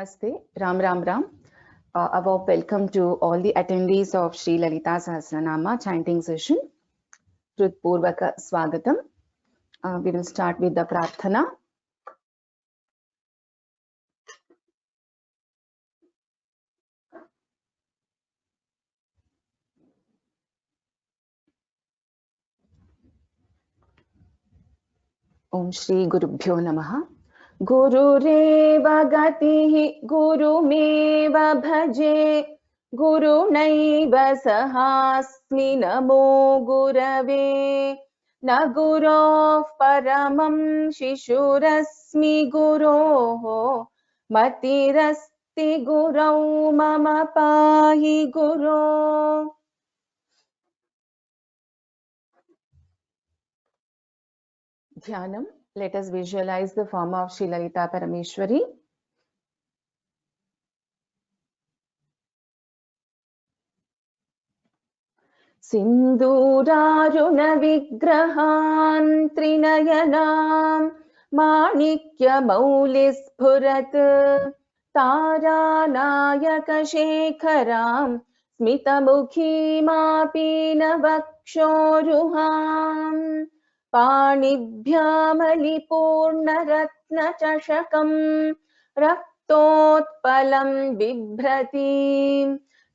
Namaste, Ram Ram Ram. A warm welcome to all the attendees of Sri Lalita Sahasranama chanting session. Trutpurvaka Swagatam. We will start with the Prarthana. Om Shri Gurubhyo Namaha. Gurureva gatihi gurumeva bhaje gurunaiva sahasmi namo gurave na gurof paramam shishurasmi guroho matirasti gurau mama pahi guru. Dhyanam. Let us visualize the form of Sri Lalita Parameshwari. Sindhuraruna vigrahan trinayanam manikya maulis phurat taranayaka shekharam smitamukhi mapina vakshoruham पाणिभ्यामलिपूर्णरत्नचषकं रक्तोत्पलं बिभ्रतीं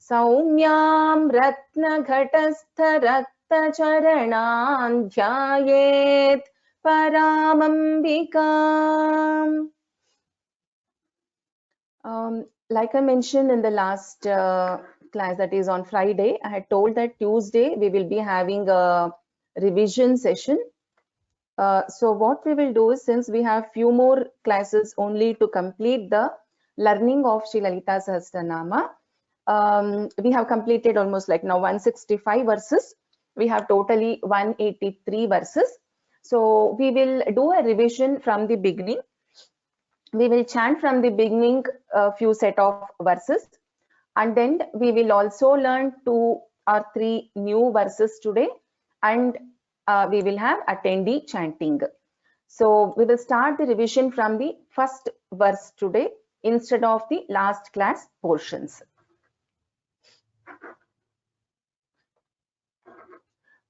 सौम्यां रत्नघटस्थरक्तचरणां ध्यायेत् परामम्बिकाम्. Like I mentioned in the last class, that is on Friday, I had told that Tuesday we will be having a revision session. So what we will do is, since we have few more classes only to complete the learning of Sri Lalita Sahasranama, we have completed almost like now 165 verses. We have totally 183 verses. So we will do a revision from the beginning. We will chant from the beginning a few set of verses, and then we will also learn 2 or 3 new verses today, and we will have attendee chanting. So we will start the revision from the first verse today instead of the last class portions.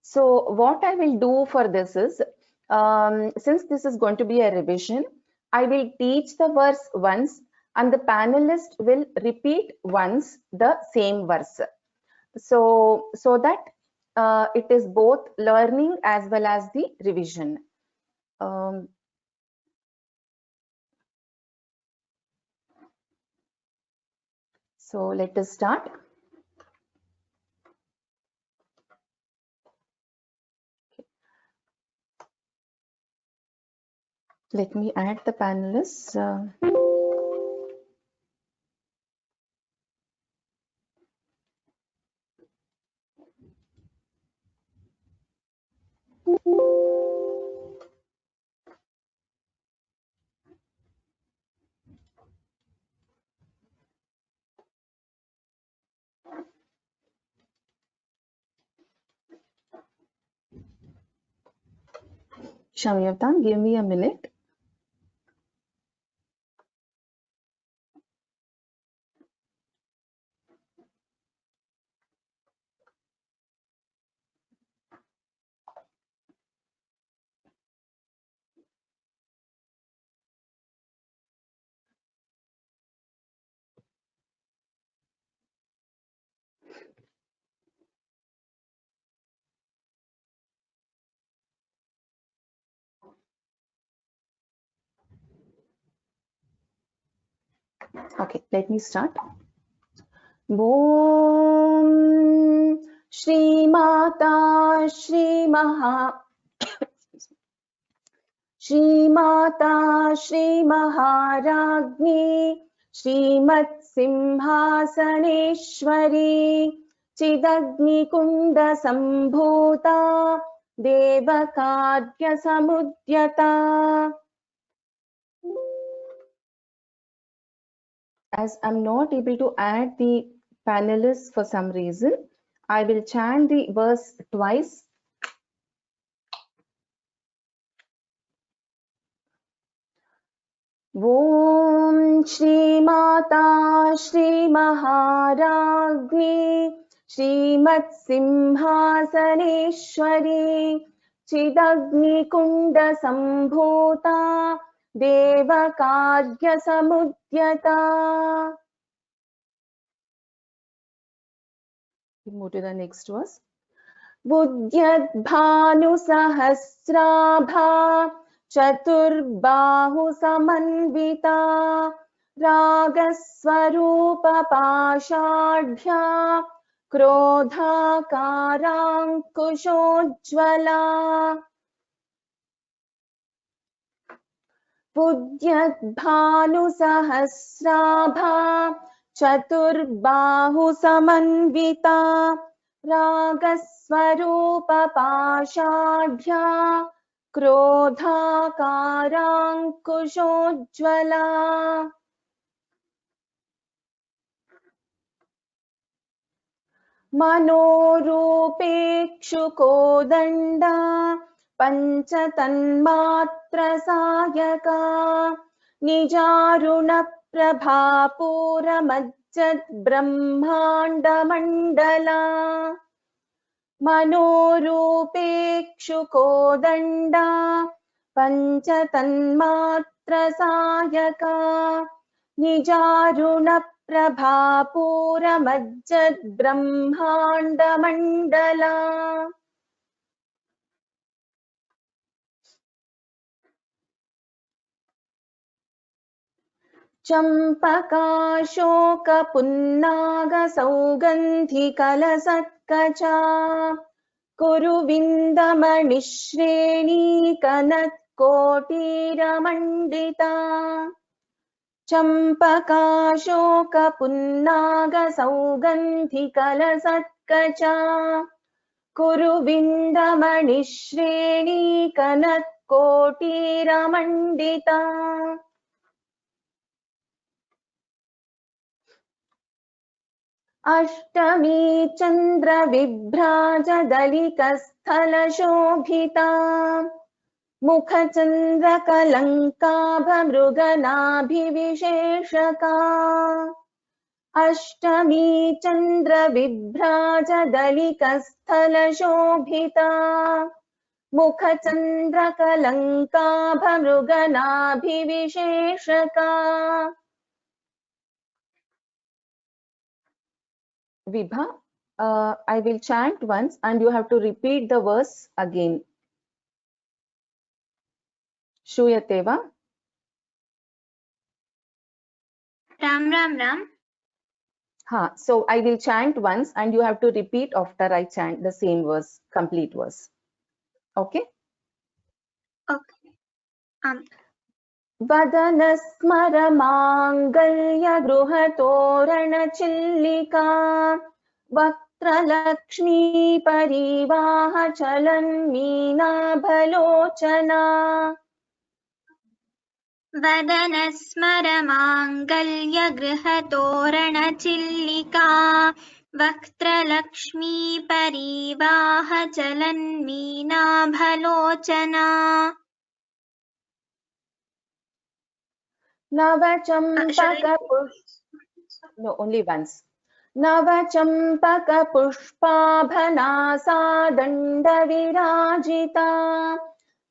So what I will do for this is, since this is going to be a revision, I will teach the verse once and the panelist will repeat once the same verse. So that it is both learning as well as the revision. So let us start. Let me add the panelists. Shamyavtan, give me a minute. Okay, let me start. Om Shri Mata Shri Maha Shri Mata Shri Maharagni Shrimat Simhasaneshwari Chidagni Kunda Sambhuta Devakadya Samudyata. As I'm not able to add the panelists for some reason, I will chant the verse twice. ॐ श्रीमाता श्रीमहाराज्ञी श्रीमत्सिंहासनेश्वरी चिदग्निकुण्डसम्भूता देवकार्यसमुद्यता. Move to the next verse. बुद्ध्यद्भानुसहस्राभा चतुर्बाहुसमन्विता रागस्वरूपपाषाढ्या क्रोधाकाराङ्कुशोज्ज्वला. बुद्ध्यद्भानुसहस्राभा चतुर्बाहुसमन्विता रागस्वरूपपाषाढ्या क्रोधाकाराङ्कुशोज्ज्वला. मनोरूपेक्षुकोदण्डा पञ्चतन्मात्रसायका निजारुणप्रभापूरमज्जद्ब्रह्माण्डमण्डला. मनोरूपेक्षुकोदण्डा पञ्चतन्मात्रसायका निजारुणप्रभापूरमज्जद्ब्रह्माण्डमण्डला. चम्पकाशोकपुन्नागसौगन्धिकलसत्कचा कुरुविन्दमणिश्रेणीकनत्कोटीरमण्डिता. चम्पकाशोकपुन्नागसौगन्धिकलसत्कचा कुरुविन्दमणिश्रेणीकनत्कोटीरमण्डिता. Ashtami चन्द्रविभ्राजदलितस्थलशोभिता मुखचन्द्रकलङ्काभमृगनाभिविशेषका. Ashtami चन्द्रविभ्राजदलितस्थलशोभिता मुखचन्द्रकलङ्काभमृगनाभिविशेषका. Vibha, I will chant once and you have to repeat the verse again. Shuyate va? Ram Ram Ram. Ha, so I will chant once and you have to repeat after I chant the same verse, complete verse. Okay? Okay. वदनस्मरमाङ्गल्यगृहतोरणचिल्लिका वक्त्रलक्ष्मीपरिवाहचलन्मीनाभलोचना. वदनस्मरमाङ्गल्यगृहतोरणचिल्लिका वक्त्रलक्ष्मीपरिवाहचलन्मीनाभलोचना. No, only once. नवचम्पकपुष्पाभनासा दण्डविराजिता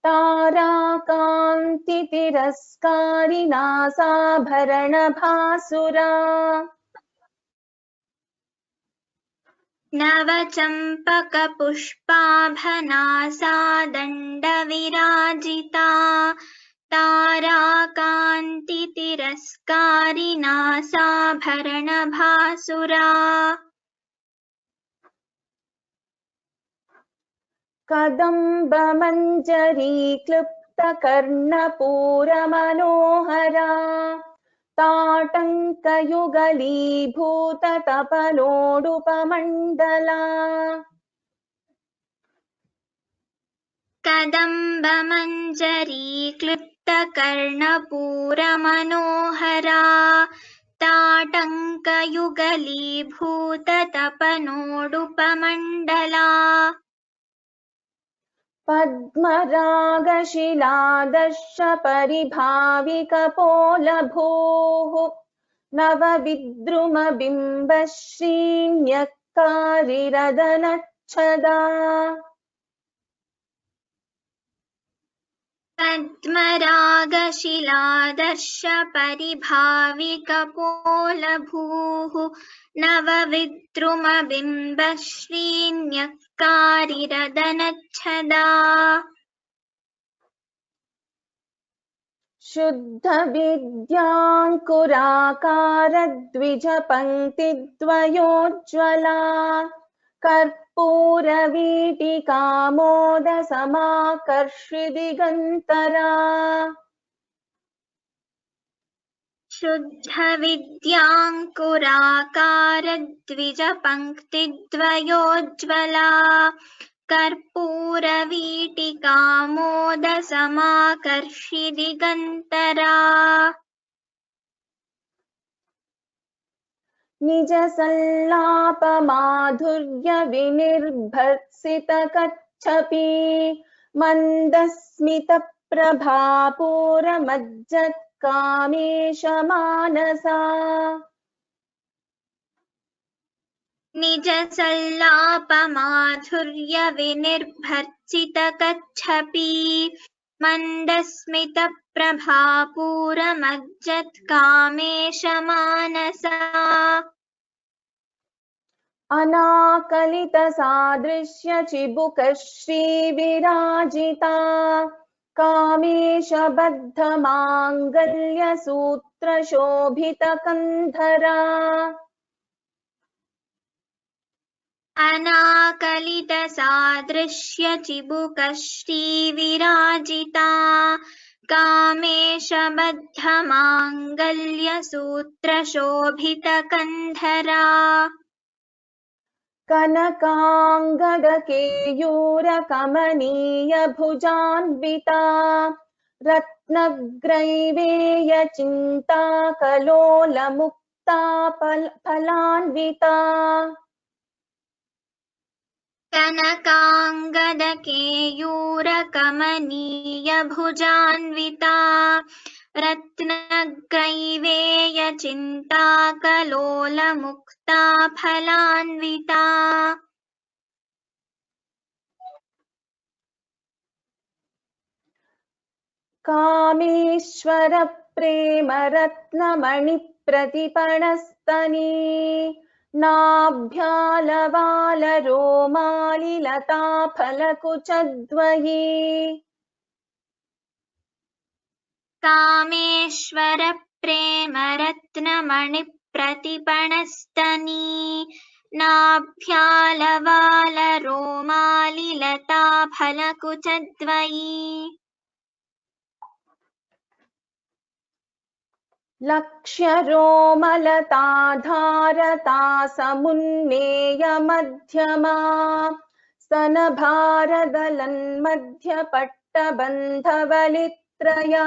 ताराकान्तितिरस्कारिनासाभरणभासुरा. नवचम्पकपुष्पाभनासा दण्डविराजिता ताराकान्तितिरस्कारिनासाभरणभासुरा. कदम्बमञ्जरीक्लुप्तकर्णपूरमनोहरा ताटङ्कयुगलीभूततपनोडुपमण्डला. कदम्बमञ्जरीक्लुप्तकर्णपूरमनोहरा ताटङ्कयुगलीभूततपनोडुपमण्डला. पद्मरागशिलादर्श परिभाविकपोलभूः नवविद्रुमबिम्बश्रीन्यक्कारिरदनच्छदा पद्मरागशिलादर्श परिभाविकपोलभूः नवविद्रुमबिम्बश्रीन्यक्कारिरदनच्छदा शुद्धविद्याङ्कुराकारद्विजपङ्क्तिद्वयोज्ज्वला कर्पूरवीटिकामोदसमाकर्षिदिगन्तरा शुद्धविद्याङ्कुराकारद्विजपङ्क्तिद्वयोज्ज्वला कर्पूरवीटिकामोदसमाकर्षिदिगन्तरा निजसल्लापमाधुर्यविनिर्भर्सितकच्छपि मन्दस्मितप्रभापूरमज्जत्कामेशमानसा निजसल्लापमाधुर्यविनिर्भर्सितकच्छपि मन्दस्मितप्रभापूरमज्जत्कामेशमानसा अनाकलितसादृश्यचिबुकश्रीविराजिता कामेशबद्धमाङ्गल्यसूत्रशोभितकन्धरा अनाकलितसादृश्यचिबुकश्रीविराजिता कामेशबद्धमाङ्गल्यसूत्रशोभितकन्धरा कनकाङ्गदकेयूरकमनीयभुजान्विता रत्नग्रैवेयचिन्ताकलोलमुक्ता फलान्विता कनकाङ्गदकेयूरकमनीयभुजान्विता रत्नग्रैवेयचिन्ताकलोलमुक्ता फलान्विता कामेश्वरप्रेमरत्नमणिप्रतिपणस्तनी नाभ्यालवालरोमालिलताफलकुचद्वयी कामेश्वरप्रेमरत्नमणिप्रतिपणस्तनी नाभ्यालवालरोमालिलताफलकुचद्वयी लक्ष्यरोमलताधारतासमुन्नेयमध्यमा स्तनभारदलन्मध्यपट्टबन्धवलित्रया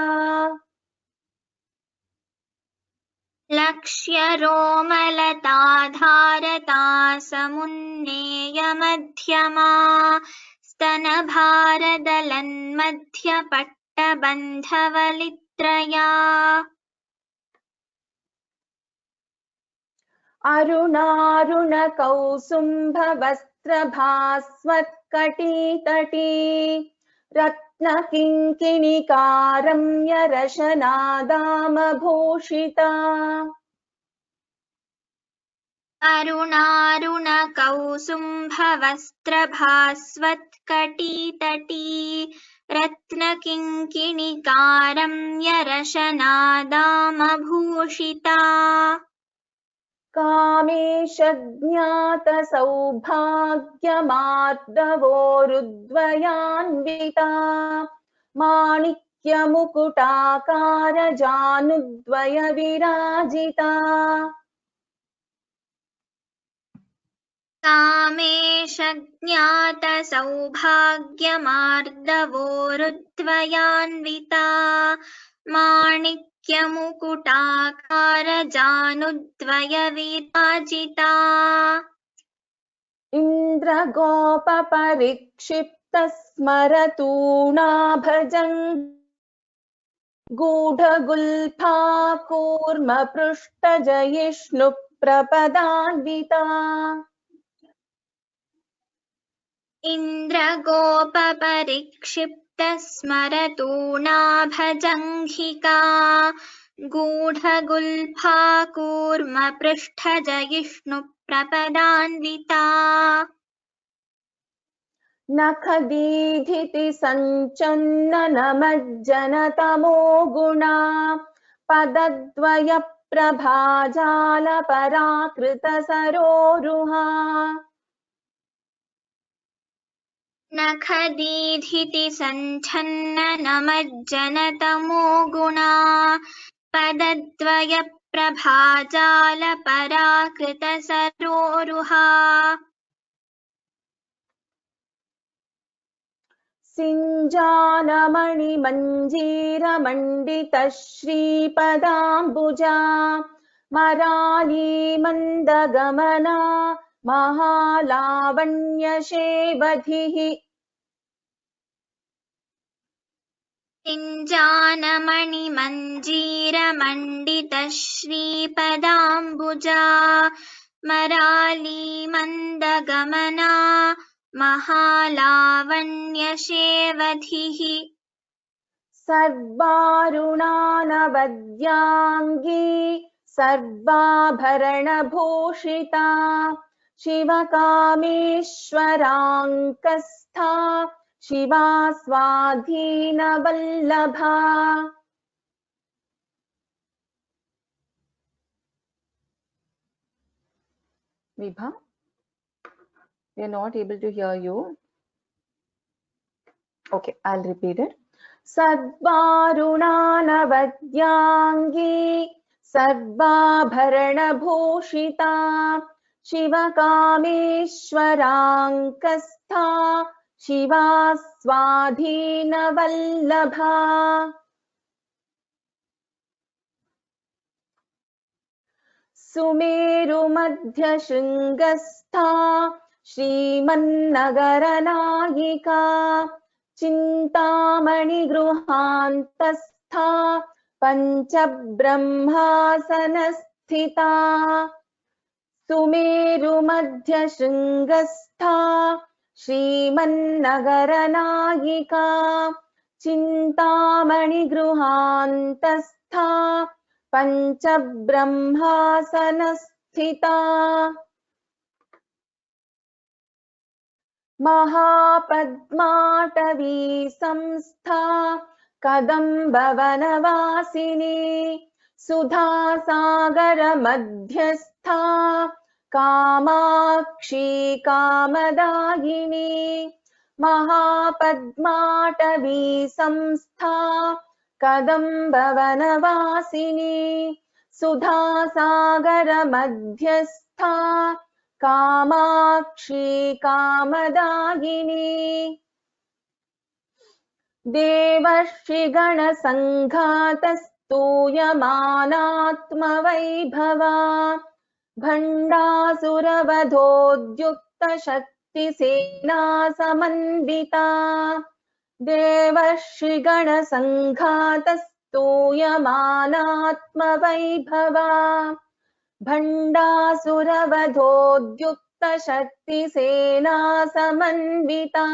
लक्ष्यरोमलताधारतासमुन्नेयमध्यमा स्तनभारदलन्मध्यपट्टबन्धवलित्रया अरुणारुणकौसुम्भवस्त्रभास्वत्कटीतटी रत्नकिङ्किणिकारम्यरशनादामभूषिता अरुणारुणकौसुम्भवस्त्रभास्वत्कटीतटी रत्नकिङ्किणिकारम्यरशनादामभूषिता कामेशज्ञातसौभाग्यमार्दवोरुद्वयान्विता माणिक्यमुकुटाकारजानुद्वयविराजिता कामेशज्ञातसौभाग्यमार्दवोरुद्वयान्विता माणिक्यमुकुटाकारजानुद्वयविराजिता इन्द्रगोपपरिक्षिप्त स्मरतूणाभजं गूढगुल्फा कूर्मपृष्ठजयिष्णुप्रपदान्विता इन्द्रगोपपरिक्षिप्तस्मरतूणाभजङ्घिका गूढगुल्फा कूर्मपृष्ठजयिष्णुप्रपदान्विता नखदीधिति सञ्चन्ननमज्जनतमो गुणा पदद्वयप्रभाजालपराकृतसरोरुहा नखदीधिति सञ्छन्ननमज्जनतमो गुणा पदद्वयप्रभाजालपराकृतसरोरुहा सिञ्जानमणिमञ्जीरमण्डितश्रीपदाम्बुजा मरालीमन्दगमना महालावण्यशेवधिः सिञ्जानमणिमञ्जीरमण्डितश्रीपदाम्बुजा मरालीमन्दगमना महालावण्यशेवधिः सर्वारुणानवद्याङ्गी सर्वाभरणभूषिता शिवकामेश्वराङ्कस्था शिवा स्वाधीनवल्लभा Vibha, we are not able to hear you. Okay, I'll repeat it. सर्वारुणानवद्याङ्गी सर्वाभरणभूषिता शिवकामेश्वराङ्कस्था शिवा स्वाधीनवल्लभा सुमेरुमध्यशृङ्गस्था श्रीमन्नगरनायिका चिन्तामणिगृहान्तस्था पञ्चब्रह्मासनस्थिता सुमेरुमध्यशृङ्गस्था श्रीमन्नगरनायिका चिन्तामणिगृहान्तस्था पञ्चब्रह्मासनस्थिता महापद्माटवी संस्था कदम्बवनवासिनी सुधासागरमध्यस्था कामाक्षी कामदायिनी महापद्माटवी संस्था कदम्बवनवासिनी सुधासागरमध्यस्था कामाक्षी कामदायिनी देवर्षिगणसङ्घातस्तूयमानात्मवैभवा भण्डासुरवधोद्युक्तशक्तिसेना समन्विता देवर्षिगणसङ्घातस्तूयमानात्मवैभवा भण्डासुरवधोद्युक्तशक्तिसेना समन्विता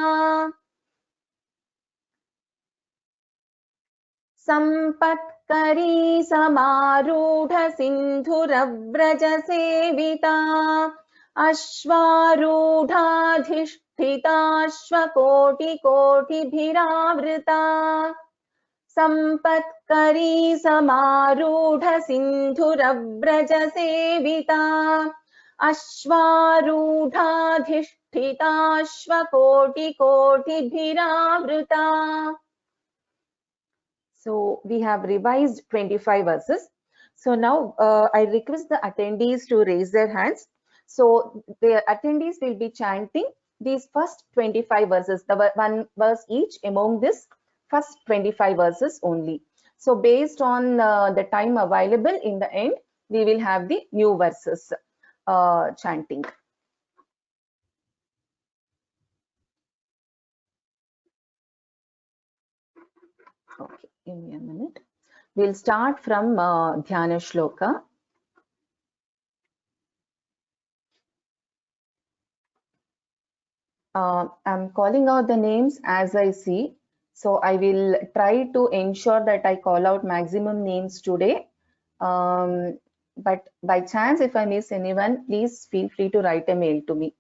सम्पत्करी समारूढसिन्धुरव्रजसेविता अश्वारूढाधिष्ठिताश्वकोटिकोटिभिरावृता सम्पत्करी समारूढसिन्धुरव्रजसेविता अश्वारूढाधिष्ठिताश्वकोटिकोटिभिरावृता. So we have revised 25 verses. So now I request the attendees to raise their hands. So the attendees will be chanting these first 25 verses, the one verse each among this first 25 verses only. So based on the time available in the end, we will have the new verses chanting. Okay, give me a minute. We'll start from Dhyana Shloka. I'm calling out the names as I see. So I will try to ensure that I call out maximum names today. But by chance, if I miss anyone, please feel free to write a mail to me.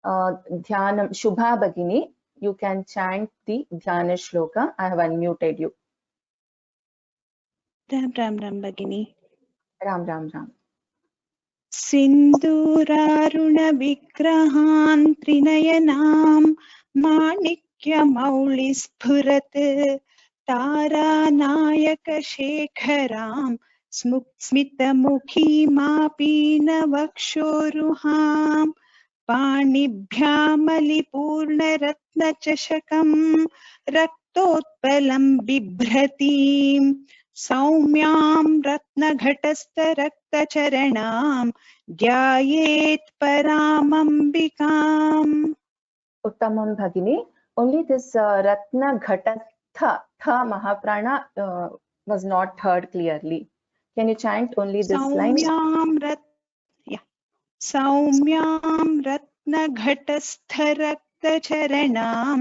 Dhyanam Shubha Bhagini, you can chant the Dhyana Shloka. I have unmuted you. Ram Ram Ram Bhagini. Ram Ram Ram. सिन्दूरारुणविग्रहान् त्रिनयनां माणिक्यमौलिस्फुरत् तारानायकशेखरां स्मितमुखीमापीनवक्षोरुहां पाणिभ्यामलिपूर्णरत्नचषकं रक्तोत्पलं बिभ्रतीम् सौम्यां रत्नघटस्थरक्तचरणां ध्यायेत् परामम्बिकाम्. Uttamam Bhagini. Only this Ratna Ghatatha Tha Mahaprana was not heard clearly. Can you chant only this line? सौम्यां रत्नघटस्थरक्तचरणां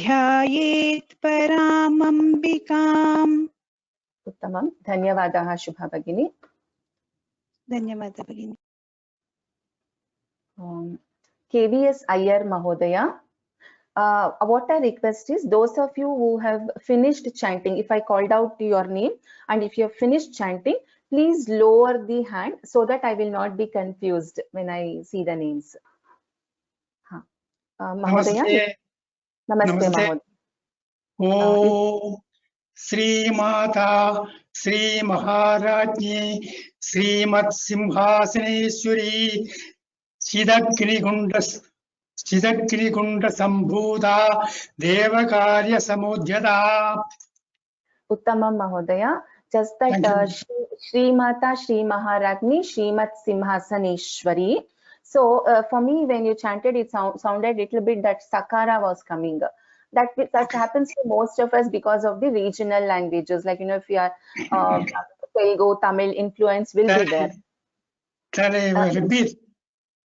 ध्यायेत् परामम्बिकाम्. Uttamam. Dhanyavadaha Shubha Bhagini. धन्यवादः भगिनी. KVS Iyer Mahodaya. What I request is those of you who have finished chanting, if I called out your name and if you have finished chanting, please lower the hand so that I will not be confused when I see the names. Mahodaya. Namaste Mahodaya. Om Sri Mata Sri Maharajni Srimat Simhasaneswari Chidagni-kunda Sambhuda Devakarya Samudhyada. Uttamam Mahodaya. Just that Shri Mata Shri Maharajni Shrimat Simhasaneshwari. So for me, when you chanted, it sounded a little bit that Sakara was coming. That happens to most of us because of the regional languages. Like, if you are Telugu, Tamil influence will be there. Can I repeat?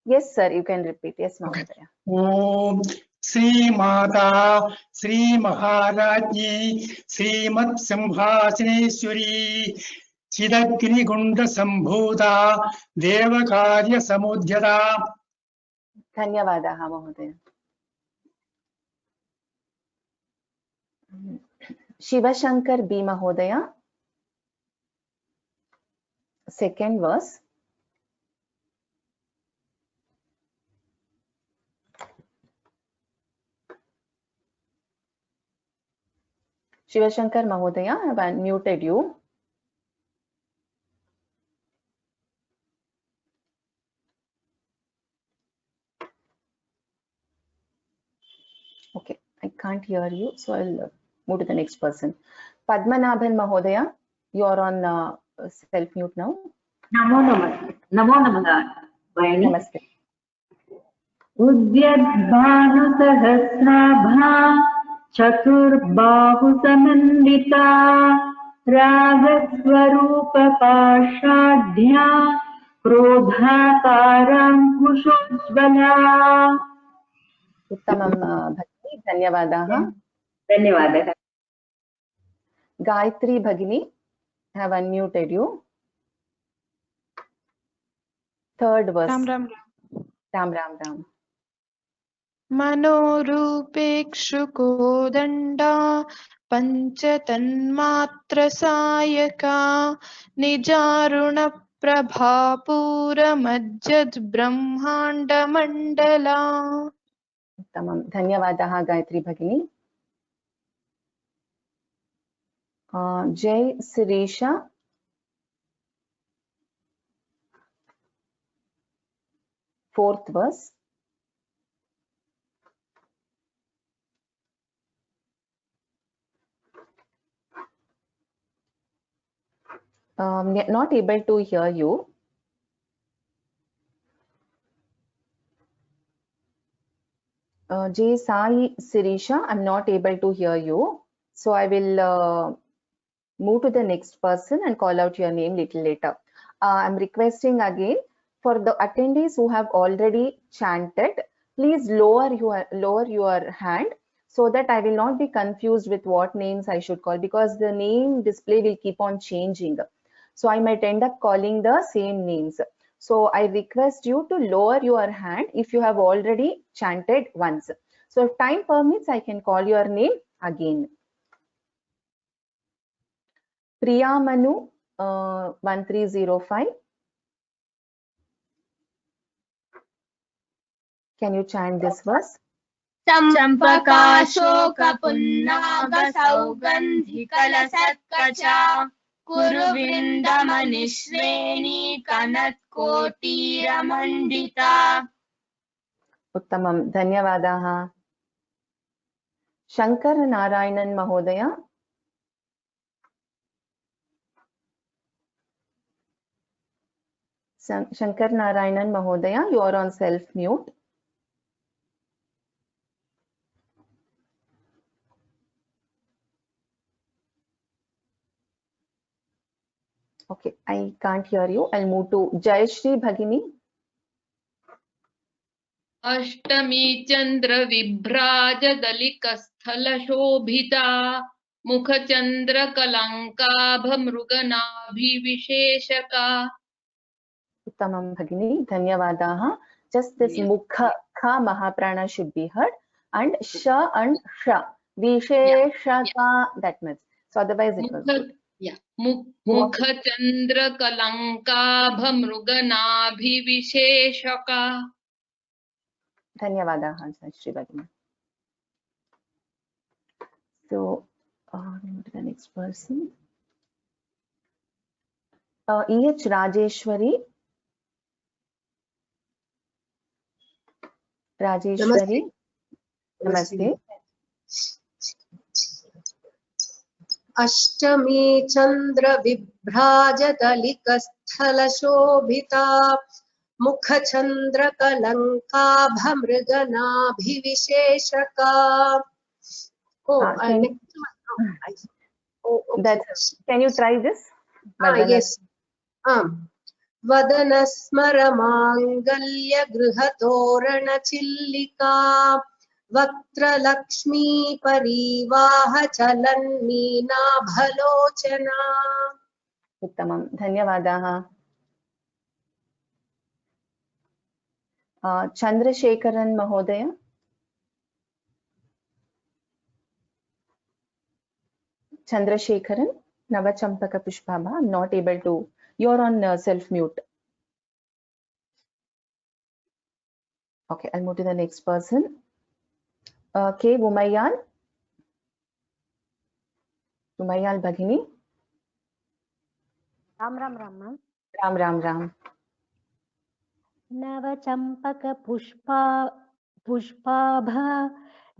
Yes, sir, you can repeat. Yes, Mahodaya. Om Sri Mata Sri Maharajni Srimat Simhasaneswari Chidagni-kunda Sambhuda Devakarya Samudhyada. Dhanyavadaha Mahodaya. Shivashankar B. Mahodaya. Second verse. Shivashankar Mahodaya, I have unmuted you. Okay, I can't hear you, so I'll move to the next person. Padmanabhan Mahodaya, you are on self-mute now. Namo Namaha. Namaste. Udyadbhanu Chaturbahu Samandita Ragaswarupa Pashadhya Krodhakaram Kushojvala. Uttamam Bhagini, Dhanyavadaha. Dhanyavadaha. Gayatri Bhagini, I have unmuted you. Third verse. Ram Ram Ram Ram Ram. मनोरूपेक्षुकोदण्डा पञ्चतन्मात्रसायका निजारुणप्रभापूरमज्जद्ब्रह्माण्डमण्डला. Uttamam. Dhanyavadaha Gayatri Bhagini. Jai Sirisha. Fourth verse. Not able to hear you. Jai Sai Sirisha, I'm not able to hear you. So I will move to the next person and call out your name little later. I'm requesting again for the attendees who have already chanted, please lower your hand so that I will not be confused with what names I should call, because the name display will keep on changing. So I might end up calling the same names. So I request you to lower your hand if you have already chanted once. So if time permits, I can call your name again. Priya Manu 1305. Can you chant this verse? चम्पकाशोकपुन्नागसौगन्धिकलसत्कचा कुरुवृन्दमनिश्रेणी कनत्कोटीरमण्डिता. Uttamam. Dhanyavadaha. Shankar Narayanan Mahodaya. Shankar Narayanan Mahodaya, you are on self-mute. Okay, I can't hear you. I'll move to Jayashri Bhagini. अष्टमी चंद्र विभ्राज दलिकस्थल शोभिता मुखचंद्र कलंकाभ मृगनाभिविशेषका. Uttamam Bhagini. Dhanyavadaha. Just this mukha kha mahaprana should be heard, and sha and sha visheshaka, that much. So otherwise it was good. Yeah. मुखचंद्र कलंकाभ मृगनाभिविशेषका. Dhanyavadaha, Jayashri Bhagini. So move to the next person. E.H. Rajeshwari. Rajeshwari. Namaste. अष्टमी चंद्र विभ्राजदलिकस्थल शोभिता मुखचंद्र कलंकाभमृगनाभिविशेषका. Can you try this? Yes. वदनस्मर मांगल्य गृहतोरण चिल्लिका वक्त्रलक्ष्मी परिवाह चलन्मीनाभलोचना. Uttamam. Dhanyavadaha. Chandrasekharan Mahodaya. Chandrasekharan, Navachampaka Pushpabha. I'm not able to. You're on self-mute. Okay, I'll move to the next person. K. Umayal. Umayal Bhagini. Ram Ram Ram ma'am. Ram Ram Ram. नवचंपक पुष्पाभ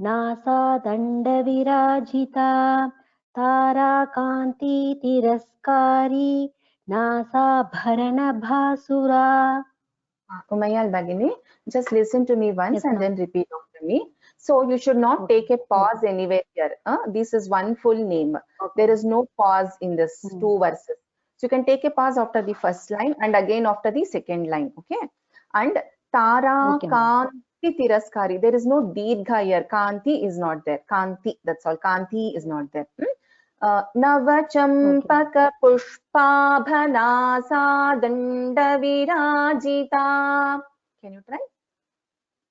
नासादंड विराजिता ताराकांति तिरस्कारी नासाभरण भासुरा. Umayal Bhagini, just listen to me once Yes, and then repeat after me. So you should not take a pause anywhere here. This is one full name. There is no pause in this two verses. So you can take a pause after the first line and again after the second line. Okay. And Tara Kanti Tiraskari. There is no Dirgha here. Kanti is not there. Kanti, that's all. Kanti is not there. Navachampaka Pushpabhanasa Danda Virajita. Can you try?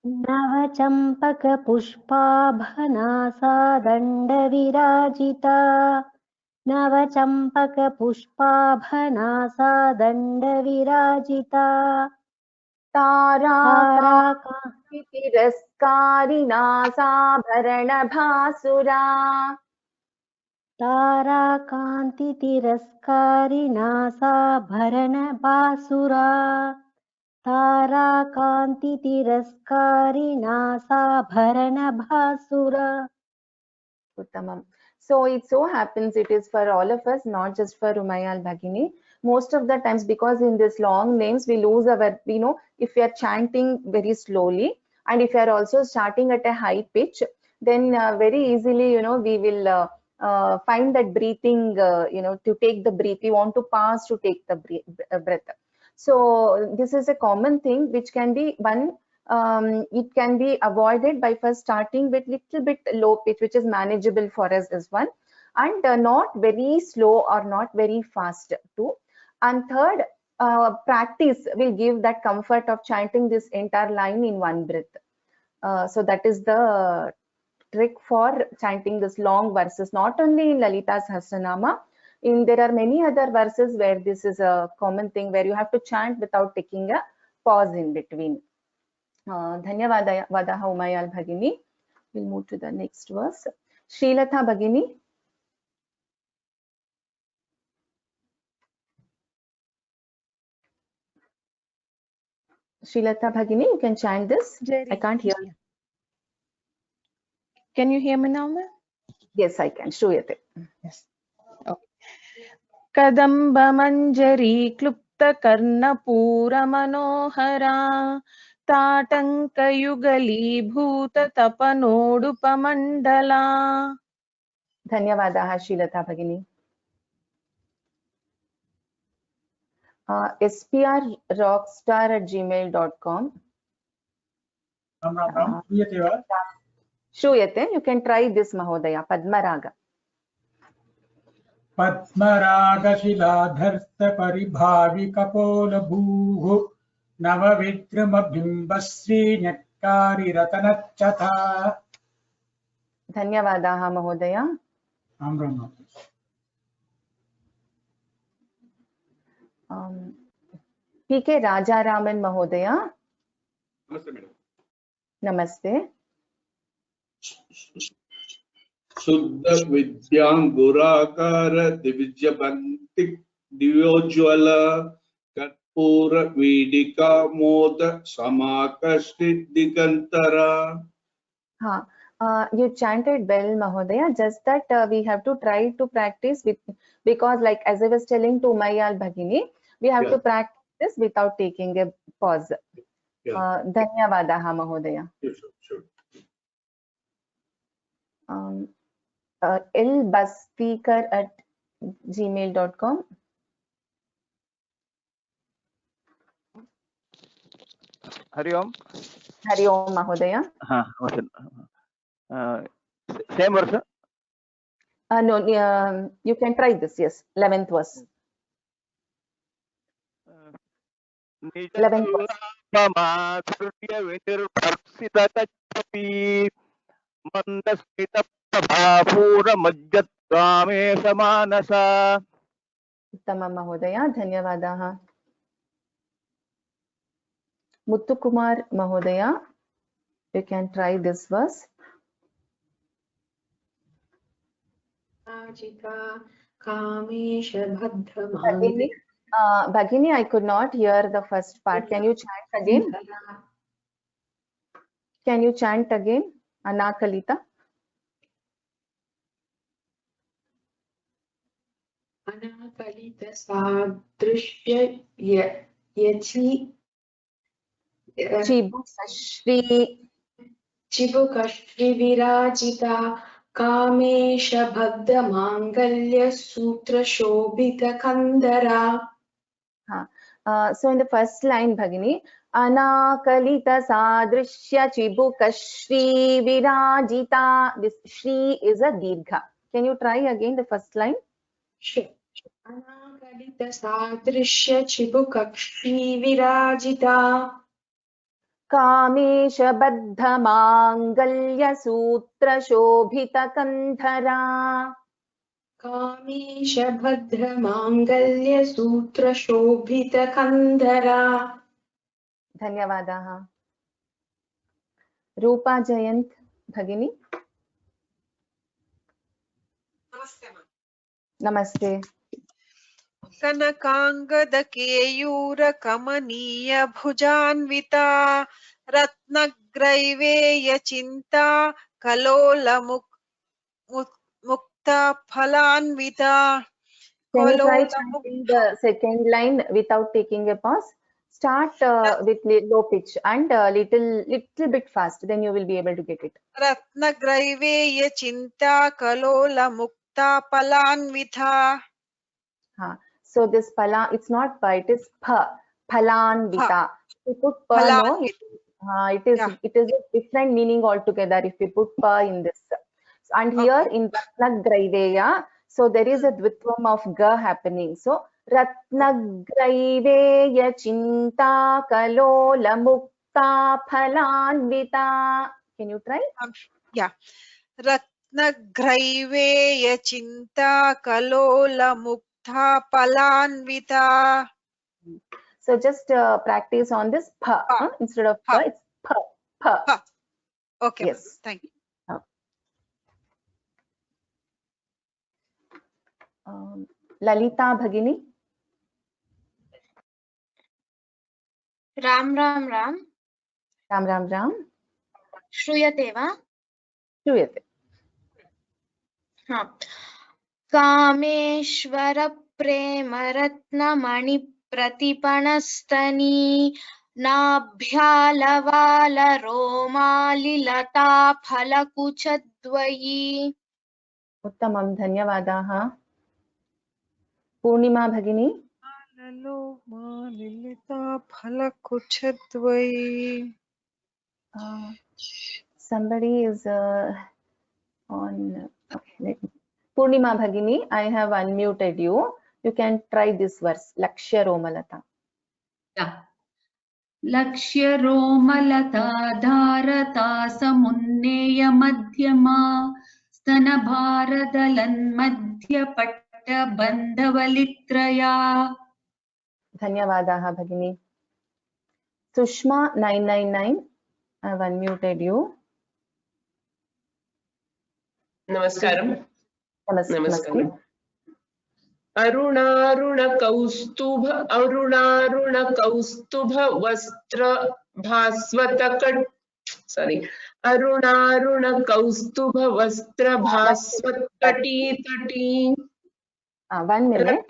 नवचंपक पुष्पाभनासा दंड विराजिता नवचंपक पुष्पाभनासा दंड विराजिता ताराकांति तिरस्कारी नासाभरण भासुरा. ताराकांति तिरस्कारी नासाभरण भासुरा ताराकांति तिरस्कारी नासाभरण भासुरा. Uttamam. So it so happens it is for all of us, not just for Umayal Bhagini. Most of the times, because in this long names we lose our, if we are chanting very slowly and if you are also starting at a high pitch, then very easily, we will find that breathing, to take the breath, we want to pass to take the breath. So this is a common thing which can be it can be avoided by first starting with little bit low pitch, which is manageable for us as one, and not very slow or not very fast too. And third, practice will give that comfort of chanting this entire line in one breath. So that is the trick for chanting this long verses, not only in Lalita Sahasranama. There are many other verses where this is a common thing, where you have to chant without taking a pause in between. Dhanyavadaha Umayal Bhagini. We'll move to the next verse. Srilatha Bhagini. Srilatha Bhagini, you can chant this. I can't hear. Can you hear me now, ma'am? Yes, I can. Shruyate. Yes. Okay. Kadamba manjari klupta karna pura manohara tatanka yugali bhuta tapanodupamandala. Dhanyavadaha Srilatha Bhagini. sprrockstar@gmail.com. Shruyate, you can try this Mahodaya, Padmaraga. Padmaraga-shiladharsa paribhavi-kapola-bhuhu Nava-vidrama-bimbasri-nyakkari-ratanachatha. Dhanyavadaha Mahodaya. PK Rajaraman Mahodaya. Namaste, madam. Namaste. Shuddha Vidyangurakara Divijyabantik Divyojwala Karpura Vidika Moda Samakashti Digantara. You chanted well, Mahodaya, just that we have to try to practice with, because like as I was telling to Umayal Bhagini, we have to practice this without taking a pause. Dhanyavadaha Mahodaya. Sure. lbastikar@gmail.com. Hari Om. Hari Om Mahodaya. Same verse? No, you can try this, yes. 11th verse. 11th verse. Uttama Mahodaya, Dhanyavadaha. Muthukumar Mahodaya, you can try this verse. Bhagini, I could not hear the first part. Can you chant again? Can you chant again? Anakalita. Anakalita sadrishya yachi Chibukashri virajita Kamesha Bhadda Mangalya Sutra Shobhita Kandara. So in the first line, Bhagini, Anakalita Sadrishya Chibukashri Virajita. This Shri is a Dirgha. Can you try again the first line? Sure. Anakalita Sadrishya Chibukashri Virajita Kamesha Baddha Mangalya Sutra Shobhita Kandhara. Kamesha Bhadra Mangalya Sutra Shobhita Kandhara. Dhanyavadaha. Rupa Jayant Bhagini. Namaste. कनकांगदकेयूर कमनीय भुजान्विता रत्नग्रैवेय चिंता कलोल मुक्ता फलान्विता. Can you try chanting the second line without taking a pause? Start with low pitch and little bit fast, then you will be able to get it. रत्नग्रैवेय चिंता Kalol mukta palanvita. So this pala, it's not pa, it is pa, phalanvita. We put pa, no, it is a different meaning altogether if we put pa in this. And here in Ratnagraiveya, so there is a dvitvam of ga happening. So Ratnagraiveya chinta kalola mukta phalanvita. Can you try? Ratnagraiveya chinta kalola mukta palanvita. So just practice on this pa. Instead of pa, it's pa. Pa. Okay. Yes. Thank you. Lalita Bhagini. Ram Ram Ram Ram Ram Ram. श्रूयते वा? श्रूयते. कामेश्वर प्रेम रत्नमणि प्रतिपणस्तनी नाभ्यालवाल रोमालिलता फलकुचद्वयी. उत्तमं, धन्यवादाः. पूर्णिमा भगिनी. Somebody is on. Okay. Purnima Bhagini, I have unmuted you. You can try this verse. Lakshya Romalata. लक्ष्य रोमलता धारता समुन्नेय मध्यमा स्तन भारदलन्मध्य पट्ट बन्धवलित्रया. धन्यवादाः भगिनी. Sushma 999, I have unmuted you. Namaskaram. Namaskaram. अरुणारुण कौस्तुभ वस्त्र भास्वत अरुणारुण कौस्तुभ वस्त्र भास्वत कटी तटी. 1 minute.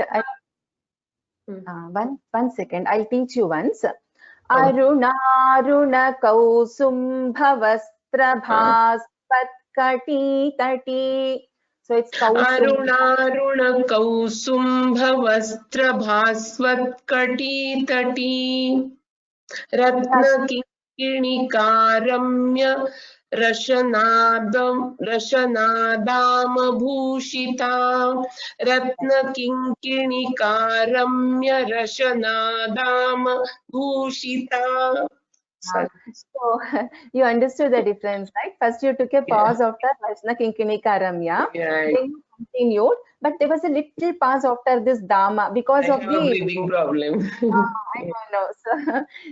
One second. I'll teach you once. Aruna kausubha vastra bhasvat kati tati. So it's Aruna kausubha vastra bhasvat kati tati. Ratna किङ्किणिकारम्य रशनादाम भूषिता. रत्न किङ्किणिकारम्य रशनादाम भूषिता. So you understood the difference, right? First you took a pause after Rashna Kinkinika Ramya. Then you continued, but there was a little pause after this Dama because of the breathing problem. I don't know.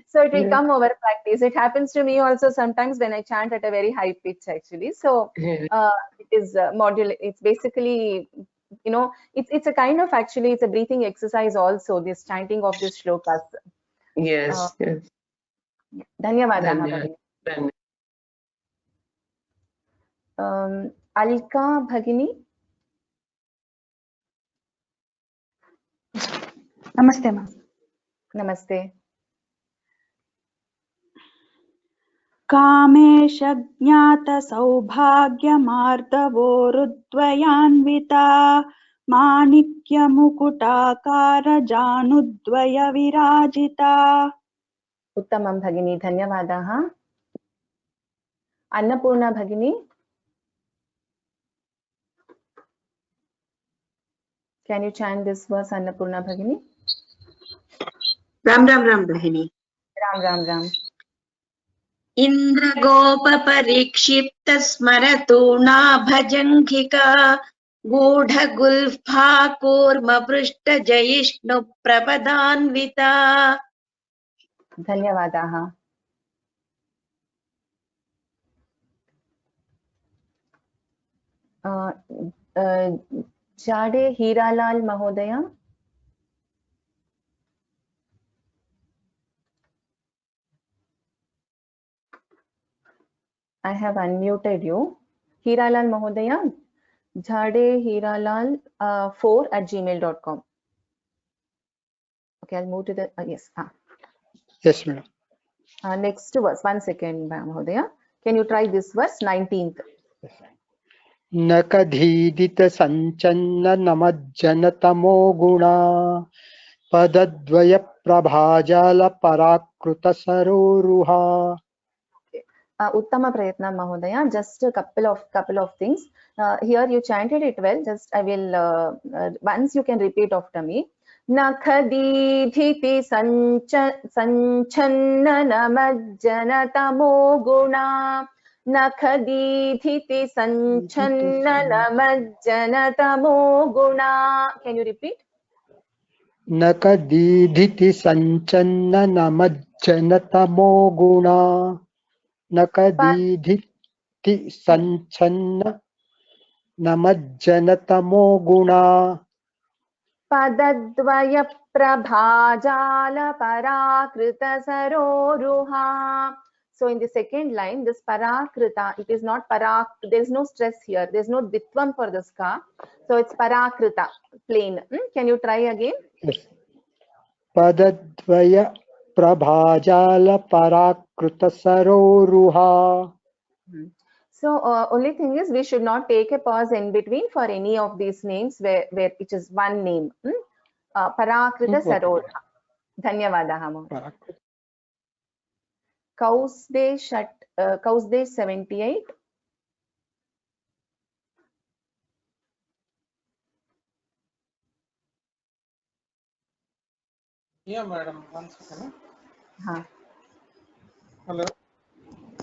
So it will come over practice. It happens to me also sometimes when I chant at a very high pitch actually. So it is module. It's basically, you know, it's a kind of actually it's a breathing exercise also. This chanting of this shlokas. Yes. Yes. Dhanyavadaha. Alka Bhagini. Namaste, ma'am. Namaste. Kamesh ज्ञात सौभाग्यमार्दवोरुद्वयान्विता माणिक्य मुकुटाकार जानुद्वय विराजिता. Uttamam Bhagini, Dhanyavadaha. Annapurna Bhagini. Can you chant this verse, Annapurna Bhagini? Ram Ram Ram Bhagini. Ram Ram Ram. Indra Gopa Parikshipta Smaratuna Bhajanghika Gudha Gulfa Kurma Prishta Jayishnu Prapadanvita. Dhanyavadaha. Jade Hiralal Mahodaya. I have unmuted you. Hiralal Mahodaya. Jade Hiralal 4@gmail.com. Okay, I'll move to the yes. Yes, madam. Next verse. 1 second, Mahodaya. Can you try this verse? 19th. Yes, न कधीदितसञ्चन्न नमज्जनतमो गुणा पदद्वयप्रभाजालपराकृतसरोरुहा. Uttama Prayatna Mahodaya, just a couple of things. Here you chanted it well. Just I will once you can repeat after me. Nakhadidhiti sanchanna namajjanatamo guna. Nakhadidhiti sanchanna namajjanatamo guna. Can you repeat? न कदीधितिसञ्चन्न नमज्जनतमो गुणा. न कदीधितिसञ्चन्न नमज्जनतमो गुणा. Padadvaya prabhajala parakrita saroruha. So in the second line, this parakrita, it is not there is no stress here. There is no ditvam for this ka. So it's parakrita, plain. Can you try again? Yes. Padadvaya prabhajala parakrita saroruha. So only thing is we should not take a pause in between for any of these names where it is one name. Parakrita Saror. Dhanyavadaha. Kausde 78. Yeah, madam. 1 second. Hello.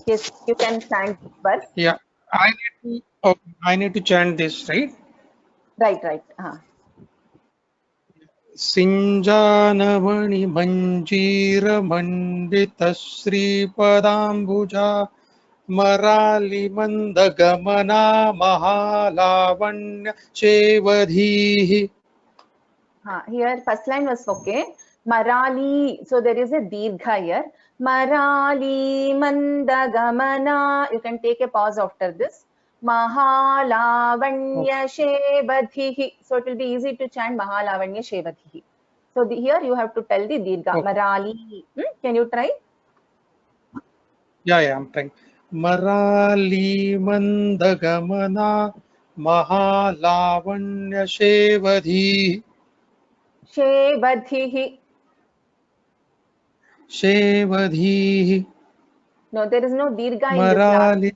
Yes, you can chant first. Yeah, I need to chant this, right? Right. Sinjanavani manjira mandita sri padambuja marali mandagamana mahalavanya chevadhihi. Here first line was okay. Marali, so there is a dirgha here. Marali mandagamana, you can take a pause after this. Mahalavanya shevadhihi, so it will be easy to chant Mahalavanya shevadhihi. So here you have to tell the dirgha. Okay. Marali, can you try? Yeah, I'm trying. Marali mandagamana mahalavanya shevadhihi. Shevadhihi. No, there is no dirgha in this last.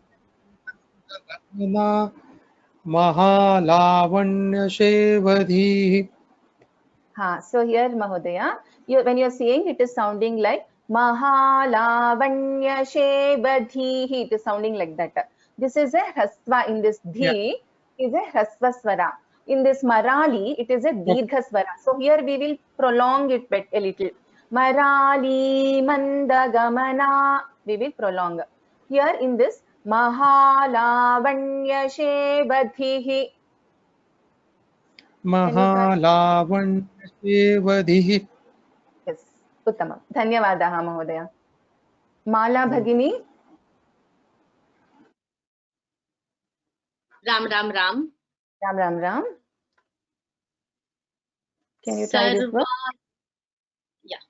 Mahalavanya shevadhihi. So here, Mahodaya, when you are saying, it is sounding like Mahalavanya shevadhihi. It is sounding like that. This is a hrasva in this dhi, is a hrasva swara. In this Marali, it is a dirgha swara. So here we will prolong it a little. Marali mandagamana, we will prolong. Here in this Mahalavanya shevadhihi. Mahalavanya shevadhihi. Yes, Uttama. Dhanyavadaha Mahodaya. Mala Bhagini. Ram. Ram. Can you try this one? Yeah.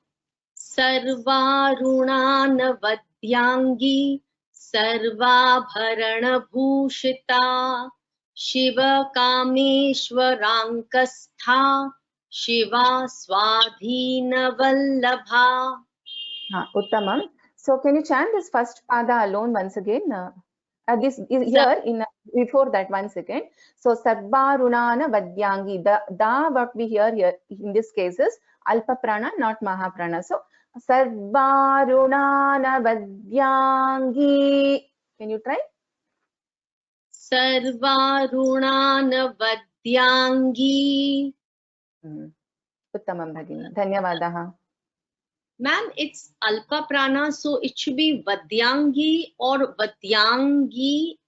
Sarvarunana vadyangi sarvabharana bhushita Shiva kameshwarankastha Shiva swadhina vallabha. Uttamam. So can you chant this first pada alone once again? This is here in before that 1 second. So Sarvarunana Vadyangi, the what we hear here in this case is Alpa Prana, not Mahaprana. So Sarvarunana Vadyangi. Can you try? Sarvarunana Vadyangi. Uttamam Bhagini. Dhanyavadaha. Ma'am, it's Alpa Prana, so it should be Vadyangi or Vadyangi.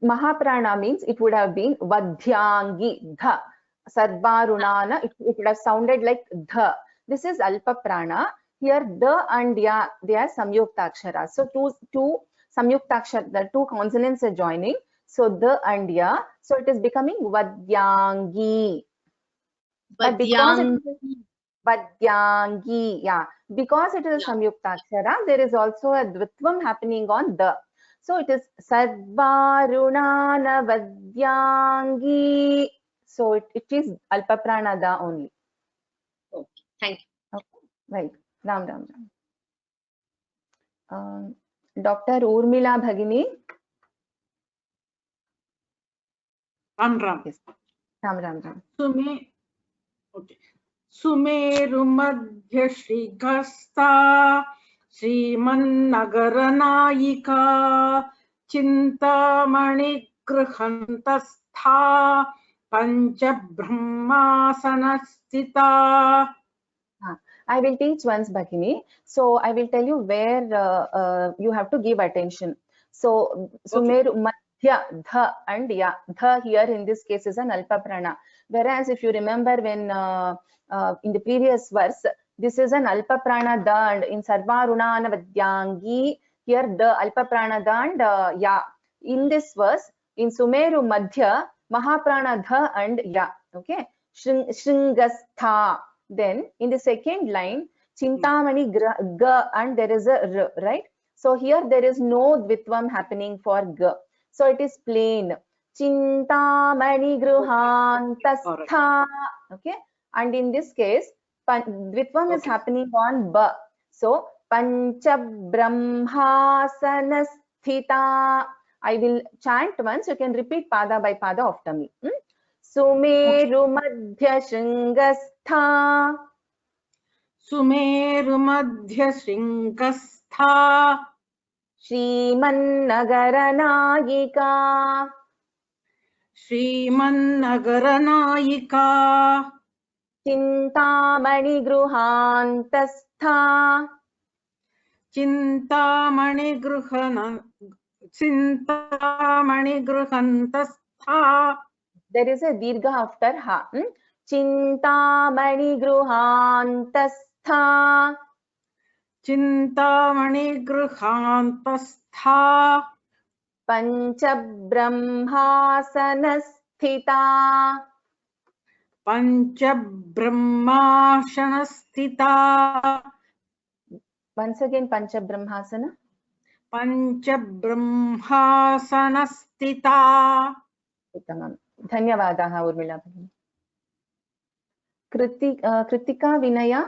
Mahaprana means it would have been Vadyangi, dha. Sarvarunana, it would have sounded like dha. This is Alpa Prana. Here, the and ya, they are Samyuktakshara. So two Samyuktakshara, the two consonants are joining. So the and ya, so it is becoming Vadyangi. But because it is Vadyangi, yeah. Because it is a Samyuktakshara, there is also a Dvitvam happening on the. So it is Sarvarunana Vadyangi. So it is Alpa Pranada only. Okay, thank you. Okay, right. Ram Ram Ram. Dr. Urmila Bhagini. Ram Ram. Yes. Ram Ram Ram. सुमेरुमध्यश्रीघस्ता श्रीमन्नगरनायिका चिन्तामणिगृहन्तस्था पञ्चब्रह्मासनस्थिता. I will teach once, Bhagini. So I will tell you where you have to give attention. So Sumeru Madhya, Dha and Ya. Dha here in this case is an Alpa Prana. Whereas if you remember when in the previous verse, this is an Alpa Prana Da, and in Sarvarunana Vadyangi, here the Alpa Prana Da and Ya. In this verse, in Sumeru Madhya, Mahaprana Dha and Ya. Okay. Shringastha. Then in the second line, Chintamani Ga and there is a R, right? So here there is no Dvitvam happening for Ga. So it is plain. Chintamani Gruhantastha. Okay. And in this case, Dvitvam is happening on Ba. So Panchabrahmasanasthita. I will chant once. You can repeat Pada by Pada after me. Sumeru Madhya Shringastha. Sumeru Madhya Shringastha. Shrimannagaranaayika. Shrimannagaranaayika. Chintamani Gruhantastha. Chintamani Gruhantastha. There is a dirgha after ha. Chintamani Gruhantastha. Chintamani Gruhantastha. Panchabrahmasanasthita. Panchabrahmasanasthita. Once again, Panchabrahmasana. Panchabrahmasanasthita. Uttamam. Dhanyavadaha Urmila Bhagini. Kritika Vinaya.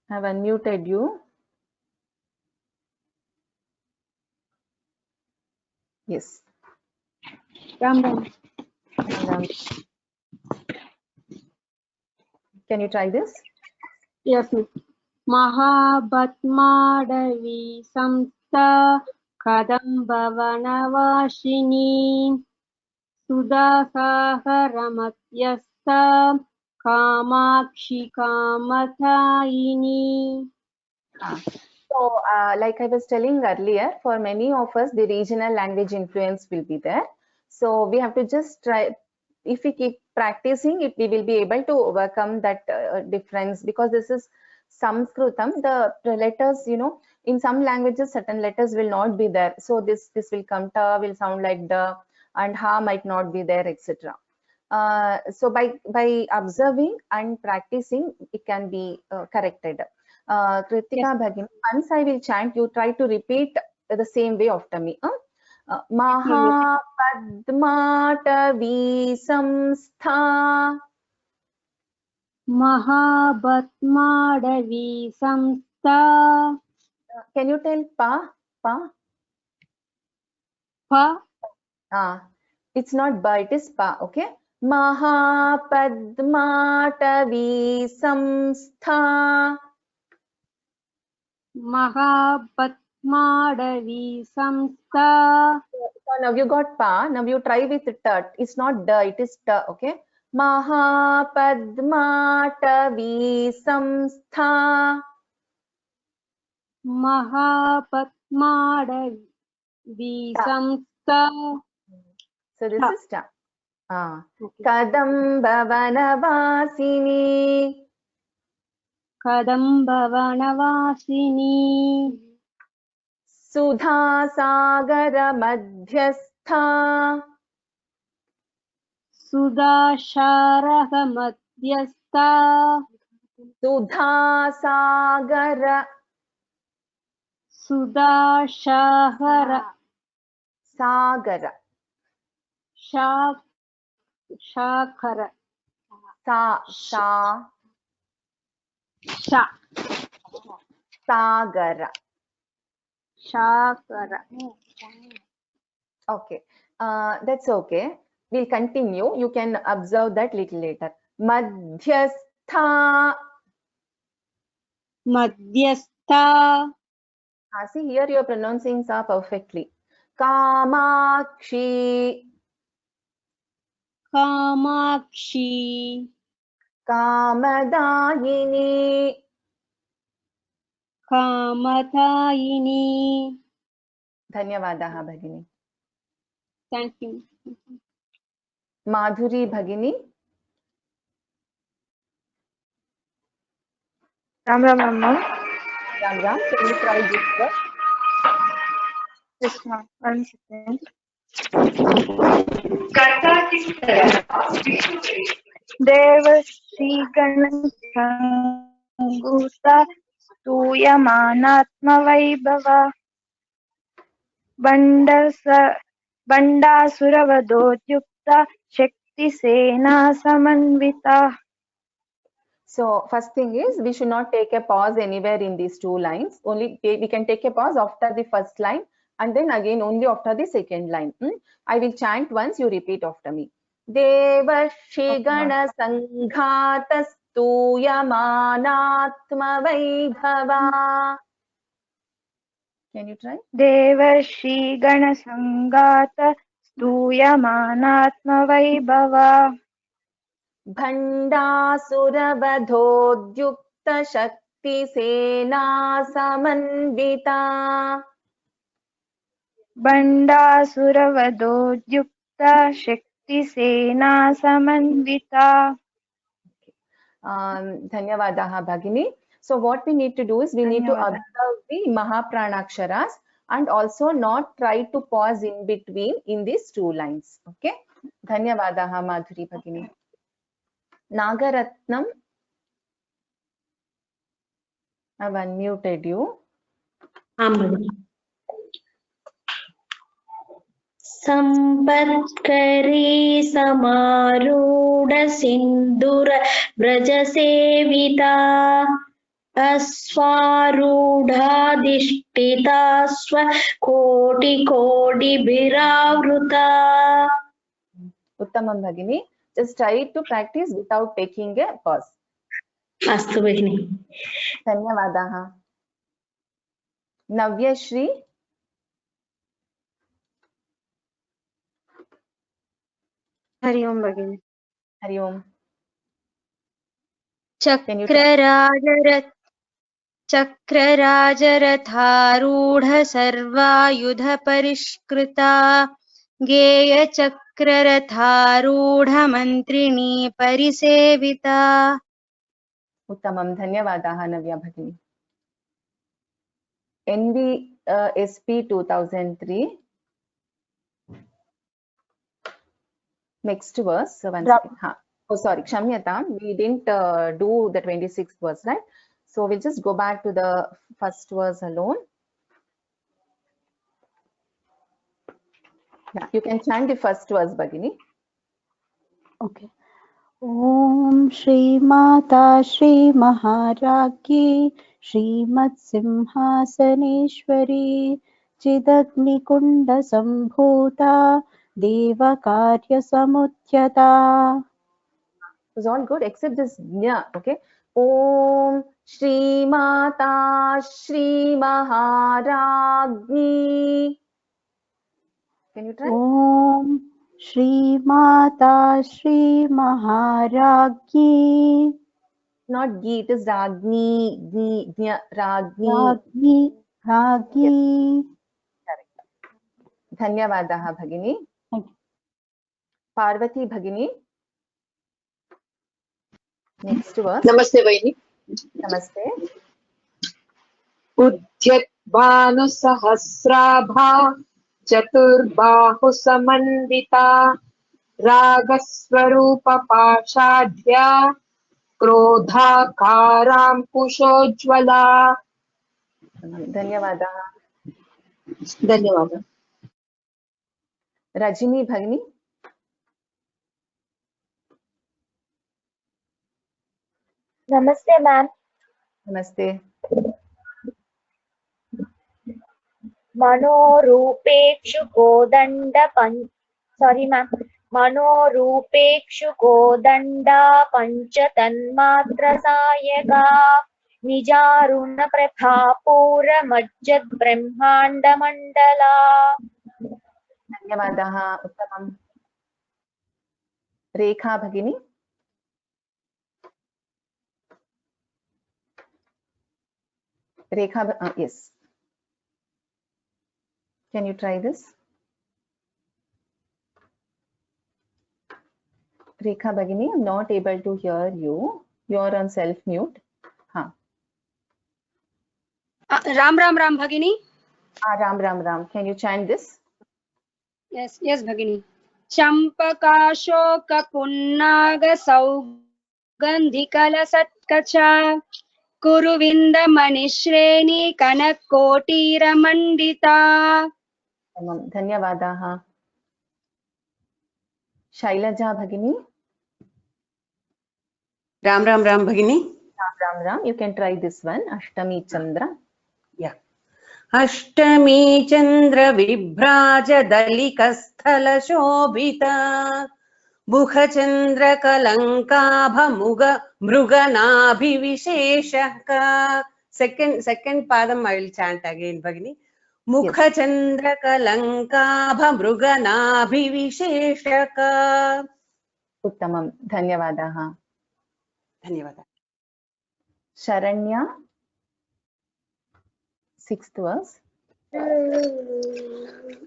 I have unmuted you. Yes. Ram Ram. Can you try this? Yes, ma'am. Mahabhatmadavi samstha kadambavanavashini sudasaharamathyastha kamakshi kamathayini. So, like I was telling earlier, for many of us, the regional language influence will be there. So, we have to just try. If we keep practicing, we will be able to overcome that difference, because this is Sanskritam. The letters, you know, in some languages, certain letters will not be there. So, this will come, ta will sound like da, and ha might not be there, etc. So, by observing and practicing, it can be corrected. Kritika Bhagini, once I will chant, you try to repeat the same way after me. Mahapadmatavi samstha. Mahabhatmadavi samstha. Can you tell pa? Pa? Pa? It's not ba, it is pa, okay? Mahapadmatavi samstha. Mahabhatmadavi samstha. So now you got pa. Now you try with ta. It's not da, it is ta, okay? Mahapadmatavi samstha. Mahabhatmadavi samstha. So this is ta. Kadambavanavasini. Kadambavanavasini. Sudha Sagara Madhyastha. Sudha Sharaha Madhyastha. Sudha Sagara. Sudha Shahara Sagara. शाखर Sagara. शाकर Okay, that's okay. We'll continue. You can observe that little later. Madhyastha. मध्यस्था See, here you are pronouncing sa perfectly. Kamakshi. Kamakshi Kamadayini. कामदायिनी. Dhanyavadaha Bhagini. Thank you. Madhuri Bhagini. Ram Ram Mama. Ram Ram. Can you try this first? Yes, ma'am. 1 second. देव श्री गणसंगूता स्तूयमानात्मवैभव बंडासुरवधोद्युक्ता शक्तिसेना समन्विता. So first thing is we should not take a pause anywhere in these two lines. Only we can take a pause after the first line and then again only after the second line. I will chant once, you repeat after me. Devashi Gana Sanghata Stuyamanatma Vaibhava. Can you try? देवर्षि गणसंगात स्तूयमानात्म वैभव भण्डासुरवधोद्युक्त शक्तिसेना समन्विता. बंडासुरवधोद्युक्त शक्तिसेना समन्विता. Dhanyavadaha Bhagini. So what we need to do is we need to observe the Mahapranaksharas and also not try to pause in between in these two lines. Okay. Dhanyavadaha Madhuri Bhagini. Nagaratnam. I've unmuted you. संपत्करी समारूढ़ सिंदूर ब्रज सेविता अश्वारूढ़ाधिष्ठिता स्व कोटि कोटि बिरावृता. Uttamam Bhagini. Just try to practice without taking a pause. अस्तु भगिनी. Dhanyavadaha. Navyashri. Hari ओम भगिनी. Hari Om. चक्रराजरथारूढ सर्वायुध परिष्कृता गेय चक्ररथारूढ मंत्रिणी परिसेविता. Uttamam. Dhanyavadaha Navya Bhagini. NV SP 2003. Next verse. So once again, oh, sorry, Kshamyatam. We didn't do the 26th verse, right? So we'll just go back to the first verse alone. Yeah, you can chant the first verse, Bhagini. Okay. Om Shri Mata Shri Maharaki Srimat Simhasaneshwari Chidagni Kunda Sambhuta Deva Karya Samudhyata. It was all good except this nya, okay? Om Shri Mata Shri Maharagni. Can you try? Om Shri Mata Shri Maharagi. Not gi, it is Ragni, Gni, Ragni. Ragi. Correct. Dhanyavadaha Bhagini. Thank you. Parvati Bhagini. Next verse. Namaste Vaini. Namaste. Udhyat Bhanu Sahasrabha Chaturbahu Samandita Ragaswarupa Pashadhya Krodha Karam Kushojwala. Dhanyavadaha. Dhanyavada. Rajini Bhagini. Namaste, ma'am. Namaste. मनोरूपेक्षु Kodanda sorry ma'am, मनोरूपेक्षु Kodanda पंच तन्मात्र Sayaka निजारुण प्रभापूर मज्जद ब्रह्मांड मंडला. धन्यवादाः, उत्तमम्. रेखा भगिनी. Rekha, yes. Can you try this? Rekha Bhagini, I'm not able to hear you. You're on self-mute. Ram Bhagini. Ram. Can you chant this? Yes, Bhagini. Champaka shoka punnaga saugandhikala satkacha Kuruvinda Manishreni Kanakotira Mandita. Dhanyavadaha. Shailaja Bhagini. Ram Bhagini. Ram. You can try this one. Ashtami Chandra. Yeah. Ashtami Chandra Vibhraja Dalikasthala Shobhita Bhukhachandra Kalankabha Muga Mruganabhivisheshaka. Second padam I will chant again, Bhagini. Mukhachandra Kalankabha Mruganabhivisheshaka. Uttamam. Dhanyavadaha. Dhanyavadaha. Sharanya. 6th verse.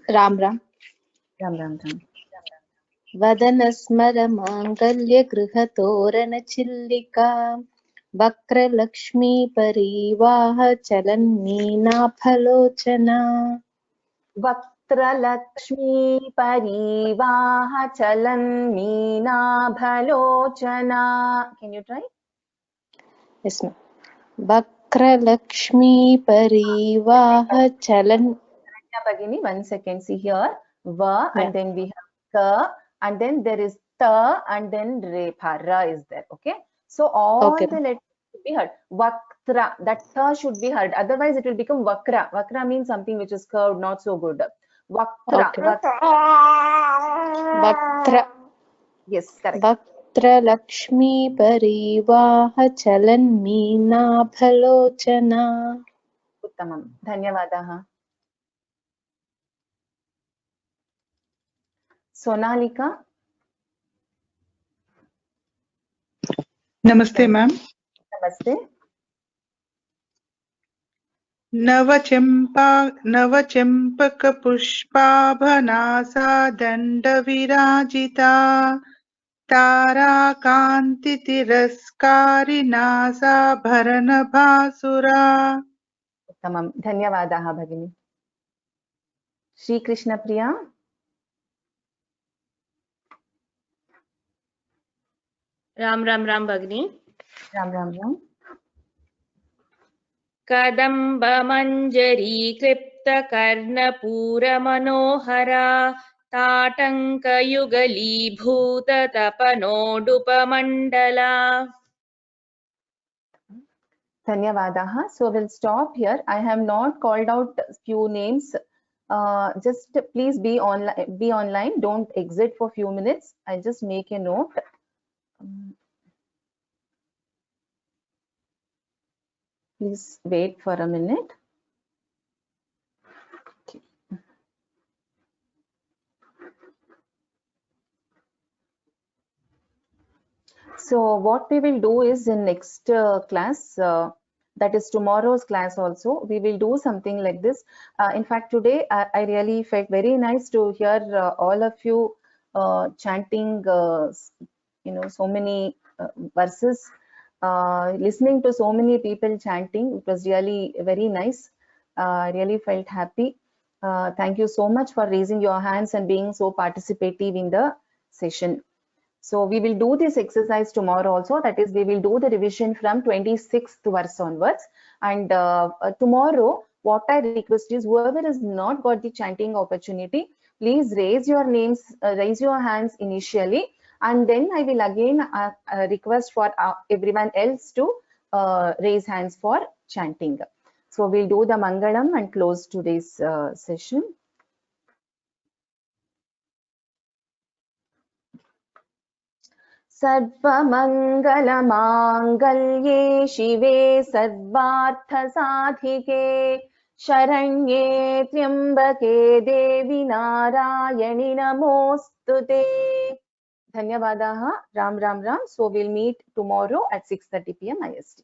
Ram. वदनस्मर मांगल्य गृहतोरण Chilika वक्रलक्ष्मी परिवाह चलन्मीनाफलोचना. वक्रलक्ष्मी परिवाह चलन्मीनाफलोचना. Can you try? Yes, ma'am. वक्रलक्ष्मी परिवाह चलन. Bhagini, 1 second. See here. Va, and then we have ka, and then there is ta, and then repa. Ra is there. Okay. So all the letters should be heard. Vaktra. That ta should be heard. Otherwise, it will become vakra. Vakra means something which is curved, not so good. Vaktra. Vaktra. Yes, correct. Vaktra Lakshmi Parivaha Chalan Meena Phalochana. Uttamam. Dhanyavadaha. Sonalika. Namaste, ma'am. Namaste. नवचम्पक पुष्पाभनासा दण्डविराजिता ताराकान्तितिरस्कारिनासा भरणभासुरा. उत्तमं. धन्यवादाः भगिनी. श्रीकृष्णप्रिया. राम भगिनी. Ram. कदम्बमञ्जरी क्लिप्तकर्णपूरमनोहरा ताटङ्कयुगलीभूततपनोडुपमण्डला. Dhanyavadaha. So we'll stop here. I have not called out few names. Just please be online. Don't exit for few minutes. I'll just make a note. Please wait for a minute. Okay. So what we will do is in next class, that is tomorrow's class also, we will do something like this. In fact, today I really felt very nice to hear all of you chanting, so many verses. Listening to so many people chanting, it was really very nice. I really felt happy. Thank you so much for raising your hands and being so participative in the session. So we will do this exercise tomorrow also. That is, we will do the revision from 26th verse onwards. And tomorrow, what I request is whoever has not got the chanting opportunity, please raise your names, raise your hands initially, and then I will again request for everyone else to raise hands for chanting. So we'll do the Mangalam and close today's session. सर्वमङ्गलमाङ्गल्ये शिवे सर्वार्थसाधिके शरण्ये त्र्यम्बके देवी नारायणि नमोस्तुते. धन्यवादाः. Ram Ram Ram. So we'll meet tomorrow at 6:30 p.m. IST.